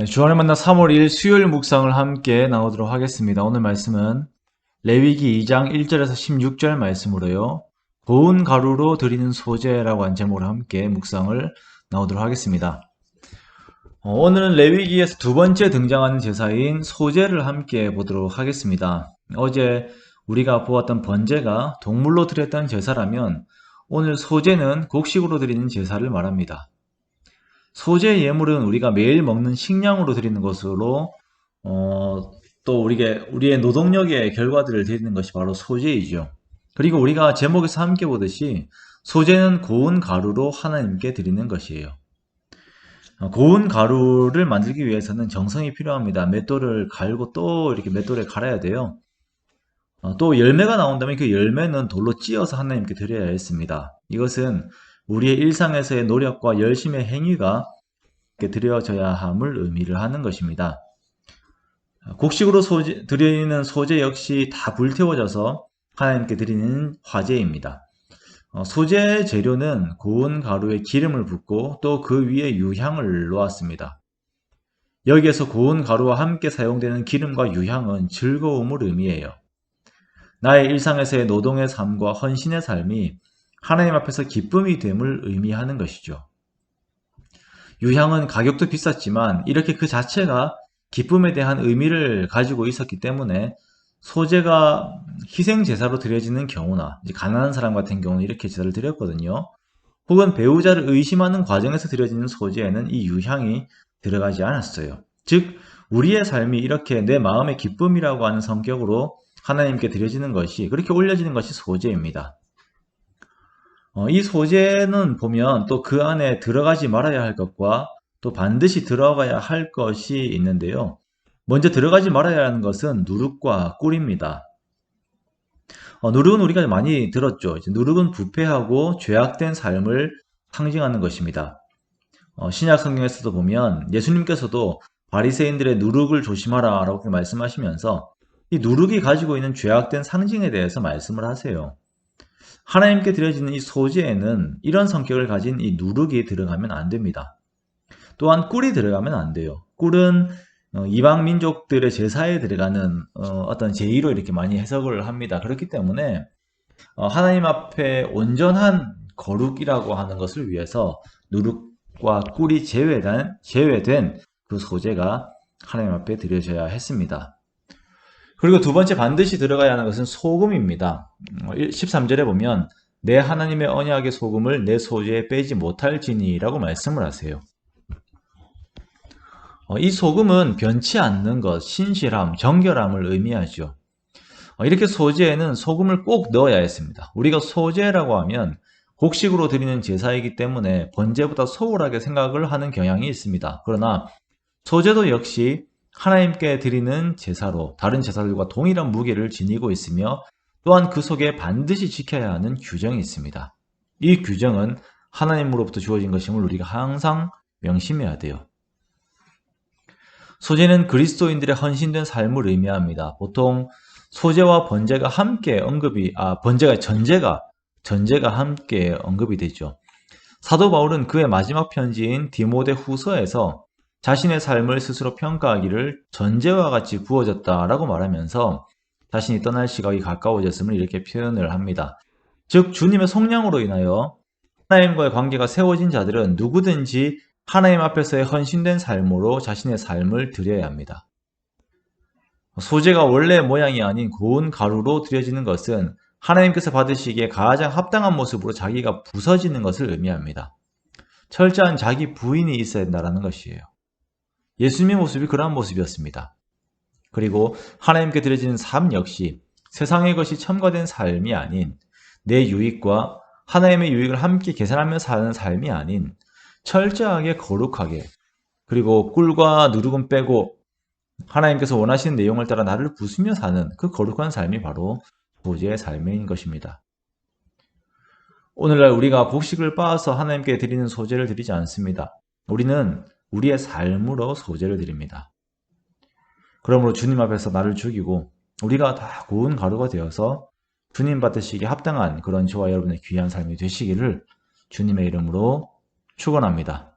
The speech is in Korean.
주안의 만나 3월 1일 수요일 묵상을 함께 나누도록 하겠습니다. 오늘 말씀은 레위기 2장 1절에서 16절 말씀으로요. 고운 가루로 드리는 소제라고 한 제목으로 함께 묵상을 나누도록 하겠습니다. 오늘은 레위기에서 두 번째 등장하는 제사인 소제를 함께 보도록 하겠습니다. 어제 우리가 보았던 번제가 동물로 드렸던 제사라면 오늘 소제는 곡식으로 드리는 제사를 말합니다. 소제 예물은 우리가 매일 먹는 식량으로 드리는 것으로 또 우리의 노동력의 결과들을 드리는 것이 바로 소제이죠. 그리고 우리가 제목에서 함께 보듯이 소제는 고운 가루로 하나님께 드리는 것이에요. 고운 가루를 만들기 위해서는 정성이 필요합니다. 맷돌을 갈고 또 이렇게 맷돌에 갈아야 돼요. 또 열매가 나온다면 그 열매는 돌로 찧어서 하나님께 드려야 했습니다. 이것은 우리의 일상에서의 노력과 열심의 행위가 드려져야 함을 의미를 하는 것입니다. 곡식으로 드리는 소제 역시 다 불태워져서 하나님께 드리는 화제입니다. 소제 재료는 고운 가루에 기름을 붓고 또 그 위에 유향을 놓았습니다. 여기에서 고운 가루와 함께 사용되는 기름과 유향은 즐거움을 의미해요. 나의 일상에서의 노동의 삶과 헌신의 삶이 하나님 앞에서 기쁨이 됨을 의미하는 것이죠. 유향은 가격도 비쌌지만 이렇게 그 자체가 기쁨에 대한 의미를 가지고 있었기 때문에 소제가 희생 제사로 드려지는 경우나 가난한 사람 같은 경우는 이렇게 제사를 드렸거든요. 혹은 배우자를 의심하는 과정에서 드려지는 소제에는 이 유향이 들어가지 않았어요. 즉 우리의 삶이 이렇게 내 마음의 기쁨이라고 하는 성격으로 하나님께 드려지는 것이, 그렇게 올려지는 것이 소제입니다. 이 소제는 보면 또 그 안에 들어가지 말아야 할 것과 또 반드시 들어가야 할 것이 있는데요. 먼저 들어가지 말아야 하는 것은 누룩과 꿀입니다. 누룩은 우리가 많이 들었죠. 누룩은 부패하고 죄악된 삶을 상징하는 것입니다. 신약 성경에서도 보면 예수님께서도 바리새인들의 누룩을 조심하라 라고 말씀하시면서 이 누룩이 가지고 있는 죄악된 상징에 대해서 말씀을 하세요. 하나님께 드려지는 이 소제에는 이런 성격을 가진 이 누룩이 들어가면 안 됩니다. 또한 꿀이 들어가면 안 돼요. 꿀은 이방 민족들의 제사에 들어가는 어떤 제의로 이렇게 많이 해석을 합니다. 그렇기 때문에 하나님 앞에 온전한 거룩이라고 하는 것을 위해서 누룩과 꿀이 제외된 그 소제가 하나님 앞에 드려져야 했습니다. 그리고 두 번째 반드시 들어가야 하는 것은 소금입니다. 13절에 보면 내 하나님의 언약의 소금을 내 소제에 빼지 못할지니라고 말씀을 하세요. 이 소금은 변치 않는 것, 신실함, 정결함을 의미하죠. 이렇게 소제에는 소금을 꼭 넣어야 했습니다. 우리가 소제라고 하면 곡식으로 드리는 제사이기 때문에 번제보다 소홀하게 생각을 하는 경향이 있습니다. 그러나 소제도 역시 하나님께 드리는 제사로 다른 제사들과 동일한 무게를 지니고 있으며 또한 그 속에 반드시 지켜야 하는 규정이 있습니다. 이 규정은 하나님으로부터 주어진 것임을 우리가 항상 명심해야 돼요. 소제는 그리스도인들의 헌신된 삶을 의미합니다. 보통 소제와 번제가 함께 전제가 함께 언급이 되죠. 사도 바울은 그의 마지막 편지인 디모데 후서에서 자신의 삶을 스스로 평가하기를 전제와 같이 부어졌다라고 말하면서 자신이 떠날 시각이 가까워졌음을 이렇게 표현을 합니다. 즉 주님의 속량으로 인하여 하나님과의 관계가 세워진 자들은 누구든지 하나님 앞에서의 헌신된 삶으로 자신의 삶을 드려야 합니다. 소제가 원래 모양이 아닌 고운 가루로 드려지는 것은 하나님께서 받으시기에 가장 합당한 모습으로 자기가 부서지는 것을 의미합니다. 철저한 자기 부인이 있어야 된다는 것이에요. 예수님의 모습이 그러한 모습이었습니다. 그리고 하나님께 드려지는 삶 역시 세상의 것이 첨가된 삶이 아닌 내 유익과 하나님의 유익을 함께 계산하며 사는 삶이 아닌 철저하게 거룩하게, 그리고 꿀과 누룩은 빼고 하나님께서 원하시는 내용을 따라 나를 부수며 사는 그 거룩한 삶이 바로 소제의 삶인 것입니다. 오늘날 우리가 곡식을 빻아서 하나님께 드리는 소제를 드리지 않습니다. 우리는 우리의 삶으로 소제를 드립니다. 그러므로 주님 앞에서 나를 죽이고 우리가 다 고운 가루가 되어서 주님 받으시기에 합당한 그런 저와 여러분의 귀한 삶이 되시기를 주님의 이름으로 축원합니다.